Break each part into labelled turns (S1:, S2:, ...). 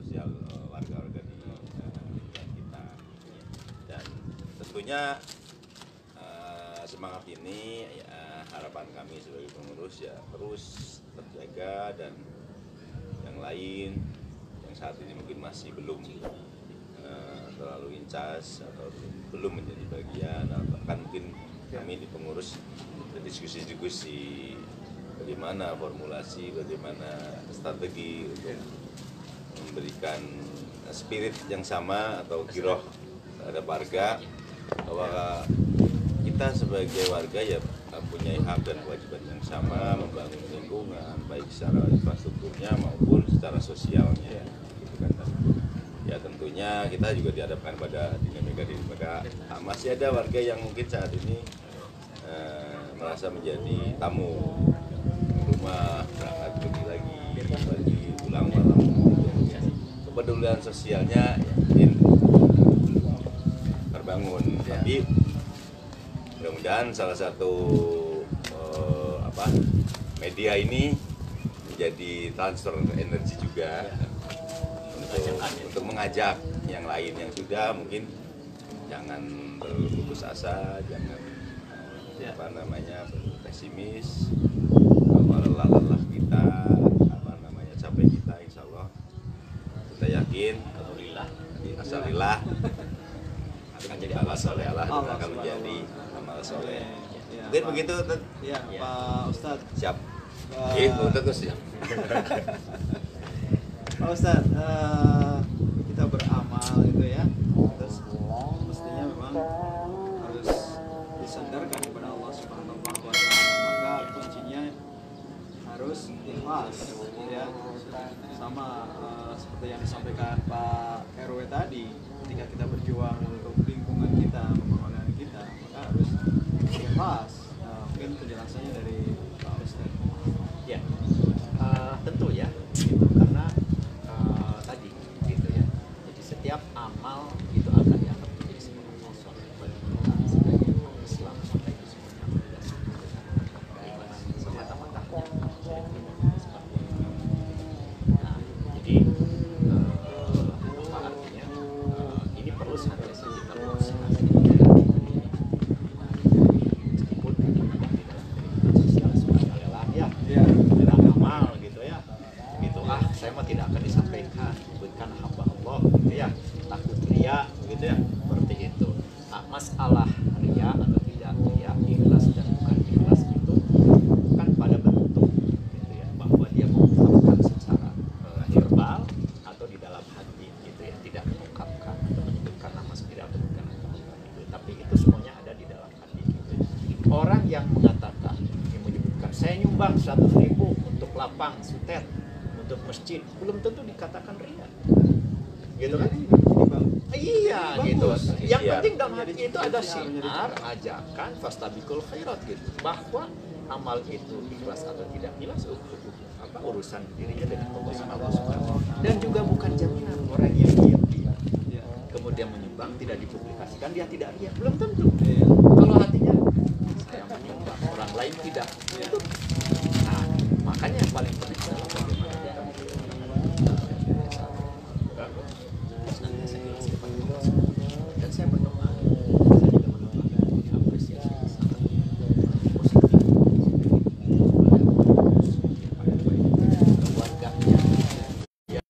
S1: sosial warga-warga di lingkungan kita. Dan tentunya semangat ini harapan kami sebagai pengurus ya terus terjaga, dan yang lain yang saat ini mungkin masih belum terlalu incas atau belum menjadi bagian, atau bahkan mungkin kami di pengurus berdiskusi-diskusi bagaimana formulasi, bagaimana strategi untuk memberikan spirit yang sama atau giroh terhadap warga, bahwa kita sebagai warga ya punya hak dan kewajiban yang sama membangun lingkungan baik secara infrastrukturnya maupun secara sosialnya. Gitu kan. Ya tentunya kita juga dihadapkan pada dinamika masih ada warga yang mungkin saat ini merasa menjadi tamu rumah, berangkat pergi lagi pulang malam. Kepedulian sosialnya ya, mungkin terbangun, tapi mudah-mudahan salah satu media ini menjadi transfer energi juga untuk mengajak yang lain yang sudah mungkin jangan berputus asa, jangan pesimis, bahwa lelah kita capek kita, insya Allah kita yakin alhamdulillah akan jadi amal soleh, akan menjadi amal soleh. Mungkin begitu,
S2: ya, Pak Ustadz.
S1: Siap. Terus ya.
S2: Pak Ustadz, kita beramal itu ya, terus mestinya memang harus disandarkan kepada Allah Subhanahu wa Ta'ala. Maka kuncinya harus ikhlas, ya. Sama seperti yang disampaikan Pak RW tadi, ketika kita berjuang untuk lingkungan kita, pembangunan kita, maka harus ikhlas. Mungkin penjelasannya dari Pak Ustadz.
S3: Ya, tentu ya, gitu. Karena tadi gitu ya. Jadi setiap amal itu akan dianggap menjadi sebuah amal soleh bagi kita sebagai umat Islam. Maka itu semuanya berdasarkan semata-mata amal soleh seperti itu. Nah, jadi apa artinya? Ini perlu senantiasa kita luruskan. Meskipun di dalam kehidupan sosial sukarela ya, amal gitu ya. Gitu saya mah tidak akan disampaikan, bukan hamba Allah gitu ya, takut ria gitu ya, seperti itu. Nah, masalah ria atau tidak ria, ikhlas dan bukan ikhlas itu kan pada bentuk gitu ya, bahwa dia mengungkapkan secara verbal atau di dalam hati gitu ya, tidak mengungkapkan atau menyebutkan nama sendiri atau bukan gitu. Tapi itu semuanya ada di dalam hati gitu ya. Orang yang mengatakan, yang menyebutkan saya nyumbang 100.000 untuk lapang sutet, untuk masjid, belum tentu dikatakan ria, gitu kan? Iya, gitu. Yang penting dalam hati itu ada syiar, ajakan, fastabiqul khairat gitu. Bahwa amal itu ikhlas atau tidak ikhlas urusan dirinya dengan Allah Subhanahu. Dan juga bukan jaminan orang yang diam-diam kemudian menyumbang tidak dipublikasikan dia tidak ria, belum tentu. Kalau hatinya saya menyumbang, orang lain tidak, itu. Nah, makanya yang paling penting adalah bagaimana kita dan saya berdoa, saya juga mendoakan ini apresiasi sangat positif keluarganya yang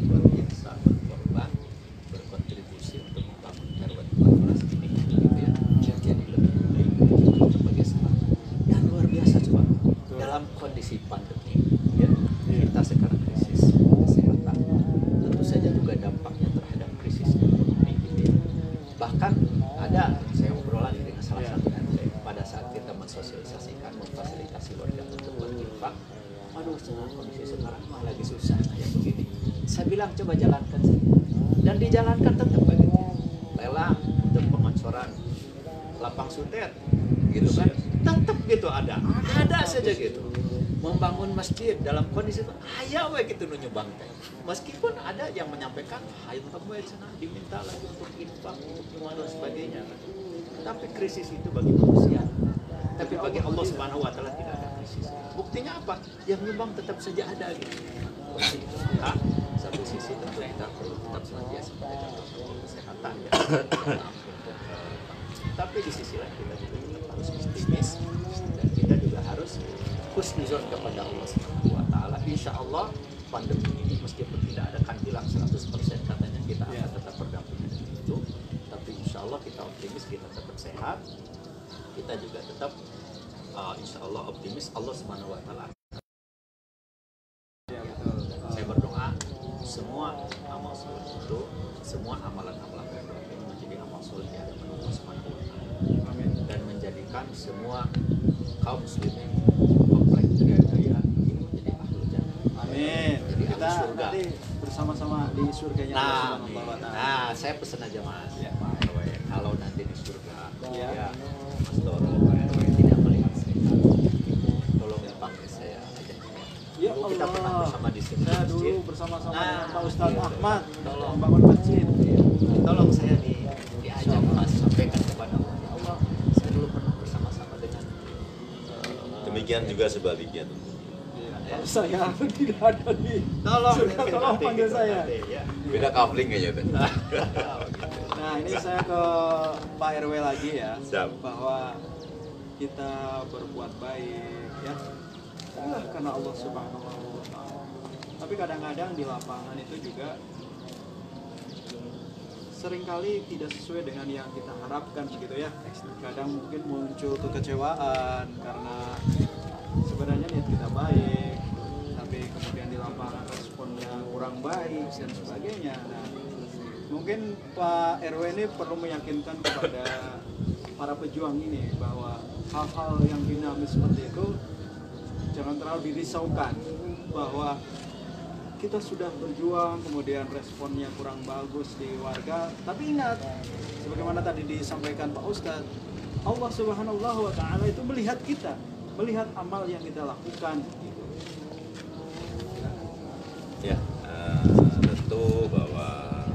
S3: luar biasa berkorban, berkontribusi untuk membangun RW 14 ini gitu ya, jadi lebih baik sebagai semangat. Dan luar biasa coba dalam kondisi pandemi ya, kita sekarang krisis kesehatan, tentu saja juga dampaknya terhadap krisis ekonomi gitu ya. Bahkan ada saya obrolan dengan salah satu RT pada saat kita mensosialisasikan, memfasilitasi warga untuk berinfak. Aduh, kondisi sekarang mah lagi susah kayak begini. Saya bilang coba jalankan saja, dan dijalankan tetap begitu. Lelang untuk pengoncoran lapang sutet, gitu kan? Tetap gitu ada saja gitu. Membangun masjid dalam kondisi itu, ayo we gitu nyumbang teh. Meskipun ada yang menyampaikan, ayo we cenah diminta lagi untuk infak, untuk dan sebagainya. Tapi krisis itu bagi manusia. Tapi bagi Allah Subhanahu wa Ta'ala tidak ada krisis. Buktinya apa? Yang nyumbang tetap saja ada gitu. Nah, satu sisi tentu kita perlu tetap senantiasa menjaga protokol kesehatan ya. Tapi di sisi lain kita juga tetap harus optimis dan kita juga harus husnuzon kepada Allah Subhanahu wa taala. Insya Allah pandemi ini meskipun tidak ada kan bilang 100% katanya kita akan tetap berdampingan dengan itu, tapi insya Allah kita optimis, kita tetap sehat, kita juga tetap insya Allah optimis Allah Subhanahu wa taala. Saya berdoa semua amal soleh itu, semua amalan-amalan baik ini menjadi amal soleh yang ada pada Allah Subhanahu wa taala. Amin. Dan menjadikan semua kaum muslimin komplek Jaya ini menjadi ahlul jannah.
S2: Amin.
S3: Jadi
S2: Kita
S3: surga.
S2: nanti bersama-sama di surganya Allah
S3: Nah,
S2: Subhanahu wa taala.
S3: nah, saya pesan aja Mas,
S2: Ya.
S3: Pak RW, kalau nanti di surga,
S2: Ya.
S3: ya, Mas Toro, Pak RW tidak melihat saya, tolong panggil saya aja.
S2: Ya
S3: Dulu kita pernah
S2: Allah.
S3: bersama di sini.
S2: Saya
S3: di masjid.
S2: dulu bersama-sama
S3: Nah,
S2: dengan Pak Ustadz
S3: iya.
S2: Ahmad
S3: Tolong.
S2: membangun masjid.
S3: Tolong saya diajak Mas sampaikan kepada Allah. Ya Allah, saya dulu pernah bersama-sama dengan
S1: Demikian juga sebaliknya.
S2: Kalau saya tidak ada di
S3: tolong
S2: surga, tolong panggil saya.
S3: Ya.
S1: Beda kafling kayaknya tuh.
S2: Nah, ini saya ke Pak RW lagi ya,
S1: Siap.
S2: bahwa kita berbuat baik ya, karena Allah Subhanahu wa taala. Tapi kadang-kadang di lapangan itu juga seringkali tidak sesuai dengan yang kita harapkan begitu ya. Kadang mungkin muncul kekecewaan karena sebenarnya niat kita baik, tapi kemudian di lapangan responnya kurang baik dan sebagainya. Nah, mungkin Pak RW ini perlu meyakinkan kepada para pejuang ini bahwa hal-hal yang dinamis seperti itu jangan terlalu dirisaukan, bahwa kita sudah berjuang kemudian responnya kurang bagus di warga, tapi ingat sebagaimana tadi disampaikan Pak Ustadz, Allah Subhanahu wa taala itu melihat kita, melihat amal yang kita lakukan gitu.
S1: Ya, tentu bahwa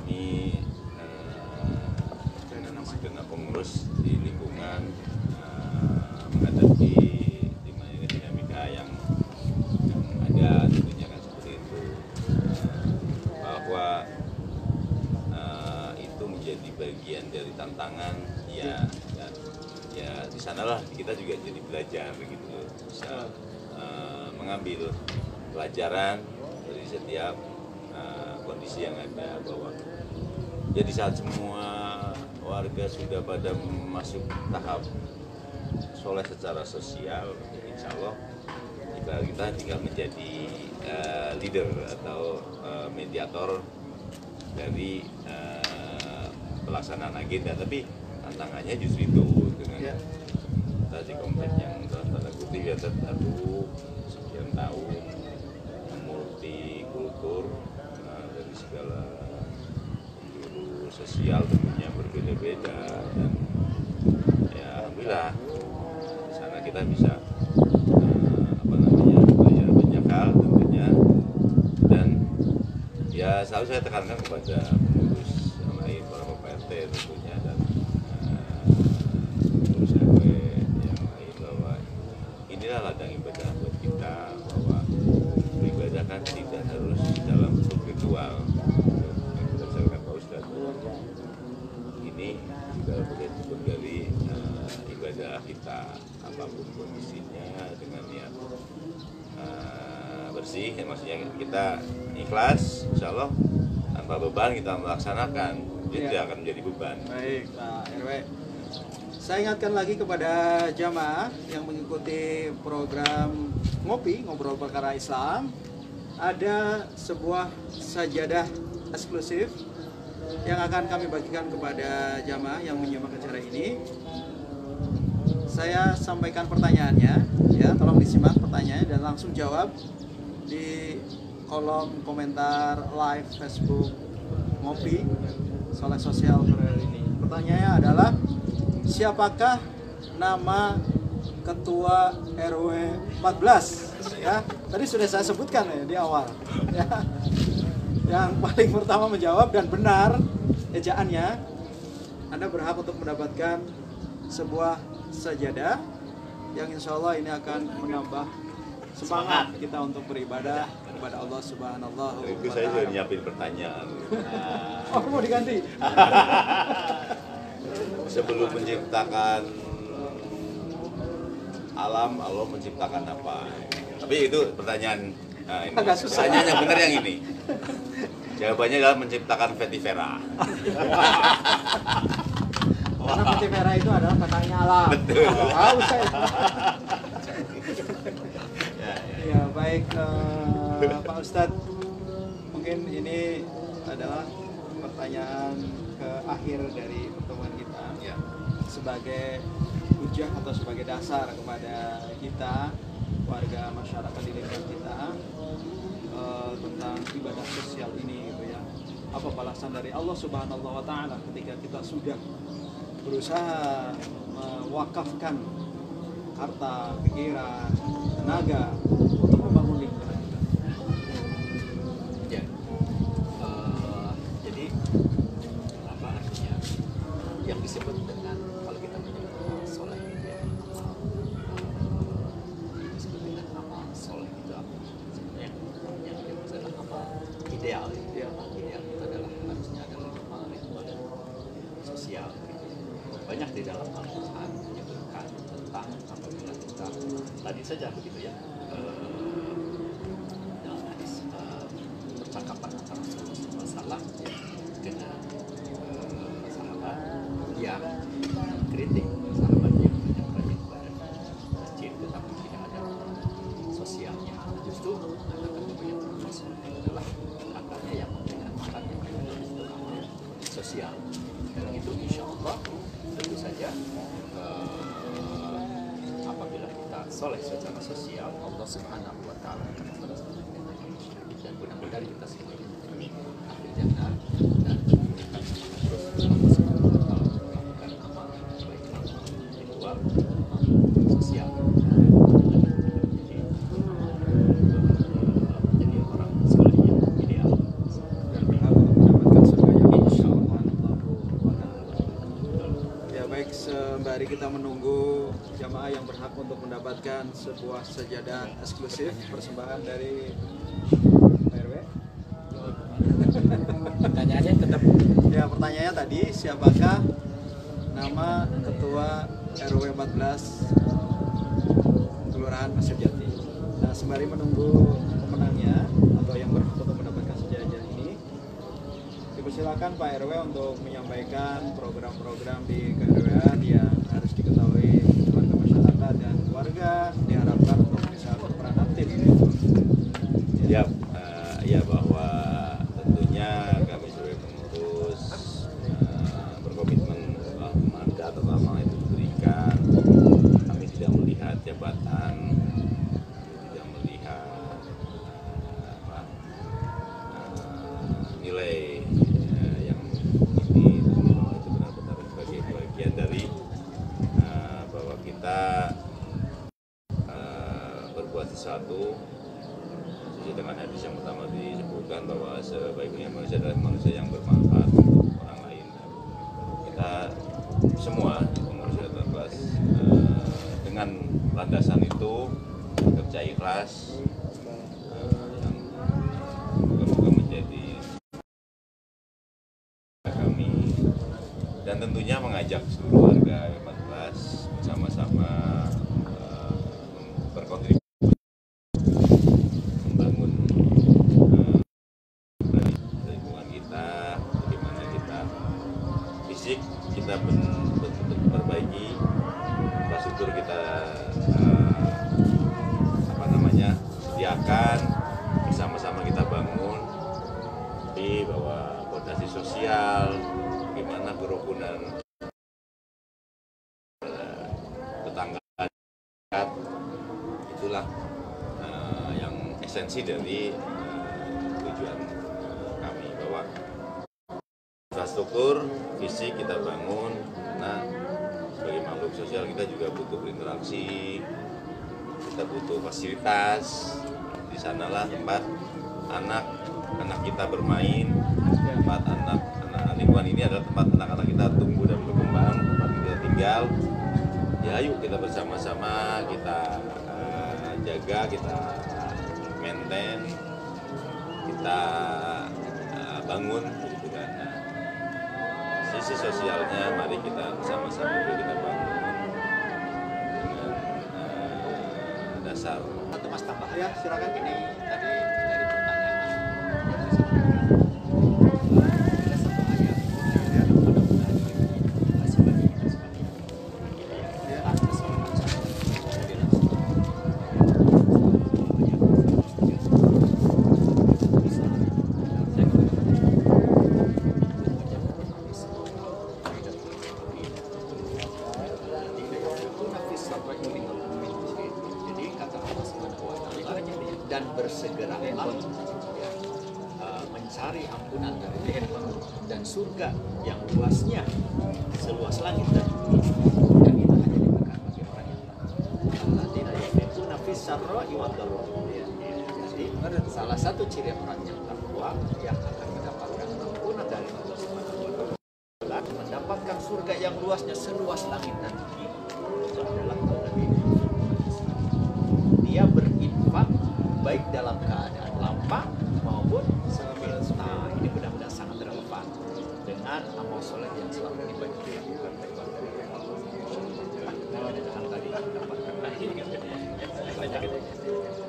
S1: ini segenap pengurus di lingkungan menghadapi dinamika yang ada, tentunya kan seperti itu, bahwa itu menjadi bagian dari tantangan ya, dan ya di sanalah kita juga jadi belajar gitu, bisa mengambil pelajaran dari setiap kondisi yang ada, bahwa jadi saat semua warga sudah pada masuk tahap soleh secara sosial, insya Allah kita tinggal menjadi leader atau mediator dari pelaksanaan agenda. Tapi tantangannya justru itu dengan tadi komplek yang tanda kutip ya terbaru sekian tahun, multi kultur dari segala penjuru sosial tentunya berbeda-beda, dan ya alhamdulillah di sana kita bisa belajar banyak hal tentunya, dan ya selalu saya tekankan kepada pengurus yang lain, para PRT tentunya, dan pengurus RW yang lain, bahwa inilah ladang ibadah buat kita, bahwa beribadah kan tidak harus dalam bentuk ritual yang berdasarkan Pak Ustadz. Ini juga bagian dari ibadah kita, apapun kondisinya, dengan niat bersih, ya, maksudnya kita ikhlas, insya Allah tanpa beban kita melaksanakan, jadi tidak akan menjadi beban.
S2: Baik, Pak RW. Saya ingatkan lagi kepada jamaah yang mengikuti program Ngopi, Ngobrol Perkara Islam, ada sebuah sajadah eksklusif yang akan kami bagikan kepada jamaah yang menyimak acara ini. Saya sampaikan pertanyaannya, ya, tolong disimak pertanyaannya dan langsung jawab di kolom komentar live Facebook Ngopi Soleh Sosial hari ini. Pertanyaannya adalah, siapakah nama Ketua RW 14? Ya, tadi sudah saya sebutkan ya di awal. Ya. Yang paling pertama menjawab dan benar ejaannya, Anda berhak untuk mendapatkan sebuah sajadah yang insya Allah ini akan menambah semangat kita untuk beribadah kepada Allah Subhanahu wa
S1: Itu saya sudah
S2: Ta'ala.
S1: nyiapin pertanyaan.
S2: Oh, mau diganti?
S1: Sebelum menciptakan alam, Allah menciptakan apa? Tapi itu pertanyaan. Nah, ini.
S2: Agak susah.
S1: Pertanyaan yang benar yang ini. Jawabannya adalah menciptakan Vetivera.
S2: Karena Vetivera itu adalah kakaknya alam.
S1: Betul.
S2: Tahu saya. Ya baik Pak Ustadz, mungkin ini adalah pertanyaan ke akhir dari pertemuan kita
S1: Ya.
S2: sebagai hujah atau sebagai dasar kepada kita warga masyarakat di lingkungan kita tentang ibadah sosial ini gitu ya. Apa balasan dari Allah Subhanahu wa Ta'ala ketika kita sudah berusaha mewakafkan harta, pikiran, tenaga untuk membangun lingkungan kita.
S3: Ya. Jadi apa artinya yang disebut dengan kalau kita menyebut amal soleh itu ya, disebut dengan amal soleh itu apa? Sebenarnya yang disebut adalah amal ideal. Ya. Amal ideal itu adalah harusnya adalah amal yang sosial. Banyak di dalam Al-Quran menyebutkan tentang apabila kita tadi saja begitu ya, dalam hadis percakapan antara Rasulullah SAW dengan sahabat yang kritik sahabat yang menyampaikan kepada masjid tetapi tidak ada sosialnya. Justru mengatakan bahwa yang termasuk itu adalah kakaknya yang memberikan makan yang itu amal sosial. Dan itu insya Allah tentu saja apabila kita soleh secara sosial, Allah Subhanahu wa Ta'ala akan membalas dan mudah-mudahan kita semua ahli jannah dan terus Allah Subhanahu wa Ta'ala melakukan amal baik amal di luar sosial. Jadi orang soleh yang ideal
S2: Dan berhak untuk mendapatkan surganya insya Allah. Ya baik, sembari kita menunggu jamaah yang berhak untuk mendapatkan sebuah sajadah eksklusif persembahan dari RW.
S4: Pertanyaannya tetap
S2: Ya pertanyaannya tadi, siapakah nama ketua RW 14 Kelurahan Pasir Jati? Nah, sembari menunggu pemenangnya atau yang berhak untuk mendapatkan sajadah ini, dipersilakan Pak RW untuk menyampaikan program-program di KRW-an yang harus diketahui warga masyarakat dan warga diharapkan untuk bisa berperan aktif.
S1: Ya, ya bahwa tentunya kami sebagai pengurus berkomitmen bahwa mandat atau amal itu diberikan. Kami tidak melihat jabatan, tidak melihat nilai yang ini, bahwa itu benar-benar sebagai bagian dari bahwa kita berbuat sesuatu sesuai dengan hadis yang pertama disebutkan bahwa sebaik-baiknya manusia adalah manusia yang bermanfaat untuk orang lain. Kita semua manusia terkelas dengan landasan itu kerja ikhlas yang moga-moga menjadi kami, dan tentunya mengajak seluruh warga 14 bersama-sama berkontribusi membangun lingkungan kita, bagaimana kita fisik kita perbaiki, infrastruktur kita sediakan, bersama-sama kita bangun di bawah fondasi sosial, bagaimana kerukunan tetangga, itulah yang esensi dari tujuan kami, bahwa infrastruktur fisik kita bangun karena sebagai makhluk sosial kita juga butuh berinteraksi, kita butuh fasilitas. Di sanalah tempat anak kita bermain, tempat anak lingkungan ini adalah tempat anak-anak kita tumbuh dan berkembang, tempat kita tinggal. Ya ayo kita bersama-sama kita jaga, kita maintain, kita bangun gitu kan. Nah, sisi sosialnya mari kita bersama-sama kita bangun dengan dasar.
S3: Satu Mas tambah
S2: Ya, silakan.
S3: ini tadi dari pertanyaan ada satu ayat yang mudah-mudahan masih bagi kita sekalian. Ya, atas jadi kata Allah Subhanahu wa Ta'ala, dan bersegeralah mencari ampunan dari dan surga yang luasnya seluas langit dan bumi, dan itu hanya diberikan bagi orang yang tidak yaitu nafis sarra'i wad dharra. Jadi salah satu ciri orang yang takwa yang akan mendapatkan ampunan dari Allah Subhanahu wa Ta'ala, mendapatkan surga yang luasnya seluas langit dan bumi, itu adalah Nabi. Dia berinfak baik dalam keadaan lapang maupun sambil. Nah, ini benar-benar sangat relevan dengan amal soleh yang selama ini banyak dilakukan oleh tadi mendapatkan nahi banyak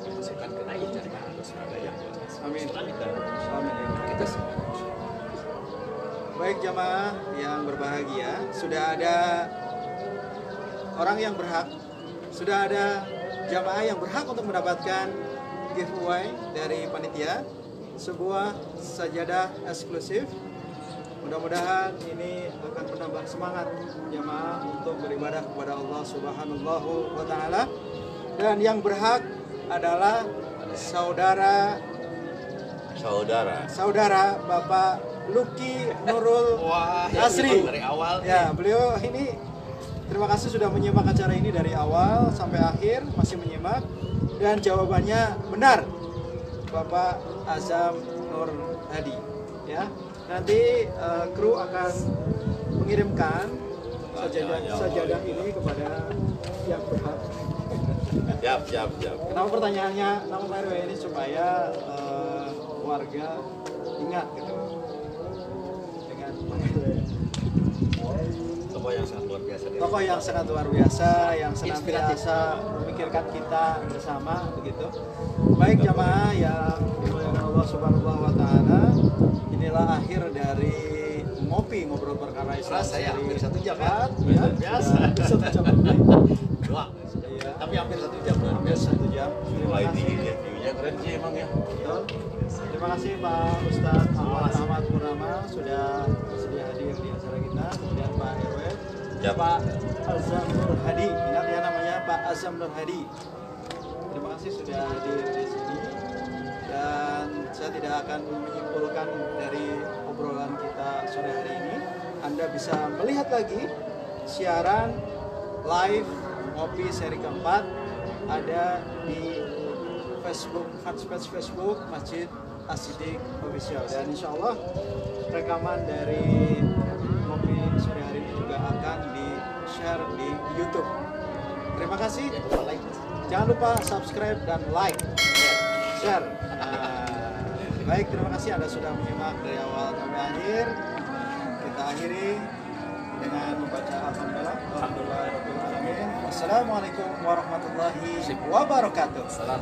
S3: dimasukkan ke nahi cari pahala surga yang
S2: Amin.
S3: Amin.
S2: Amin.
S3: Kita semua.
S2: Baik jamaah yang berbahagia, sudah ada orang yang berhak, sudah ada jamaah yang berhak untuk mendapatkan giveaway dari panitia, sebuah sajadah eksklusif. Mudah-mudahan ini akan menambah semangat jamaah untuk beribadah kepada Allah Subhanahu wa Ta'ala. Dan yang berhak adalah saudara Bapak Luki Nurul Asri.
S3: Dari awal
S2: Ya, beliau ini terima kasih sudah menyimak acara ini dari awal sampai akhir, masih menyimak, dan jawabannya benar, Bapak Azam Nur Hadi. Ya, nanti kru akan mengirimkan sajadah ini kepada yang berhak.
S1: Siap.
S2: Kenapa pertanyaannya nama Pak RW ini supaya warga ingat gitu dengan
S3: tokoh yang sangat luar biasa.
S2: tokoh yang sangat luar biasa, yang senantiasa memikirkan kita bersama begitu. Baik jamaah yang dimuliakan Allah Subhanahu wa Ta'ala, inilah akhir dari ngobrol perkara Islam.
S3: Saya hampir 1 jam
S2: ya,
S3: ya. Biasa.
S2: 1 jam lebih.
S3: Doang.
S2: Iya.
S3: Tapi hampir 1 jam luar
S2: Hampir
S3: biasa.
S2: 1 jam. Terima kasih.
S1: View-nya keren sih emang ya.
S2: Betul. Terima kasih Pak Ustadz Ahmad Purnama sudah bersedia hadir di acara kita. Kemudian Pak RW,
S1: Ya.
S2: Pak Azam Nur Hadi. Ingat ya namanya Pak Azam Nur Hadi. Terima kasih sudah hadir di sini. Dan saya tidak akan menyimpulkan dari obrolan kita sore hari ini. Anda bisa melihat lagi siaran live Ngopi seri keempat ada di Facebook, fanpage Facebook Masjid As-Siddiq Official, dan insya Allah rekaman dari Ngopi sore hari ini juga akan di-share di YouTube. Terima kasih. Jangan lupa subscribe dan like, share. Baik, terima kasih Anda sudah menyimak dari awal sampai akhir. Kita akhiri dengan membaca Alhamdulillahirabbil alamin. Wassalamualaikum warahmatullahi wabarakatuh.
S3: Salam.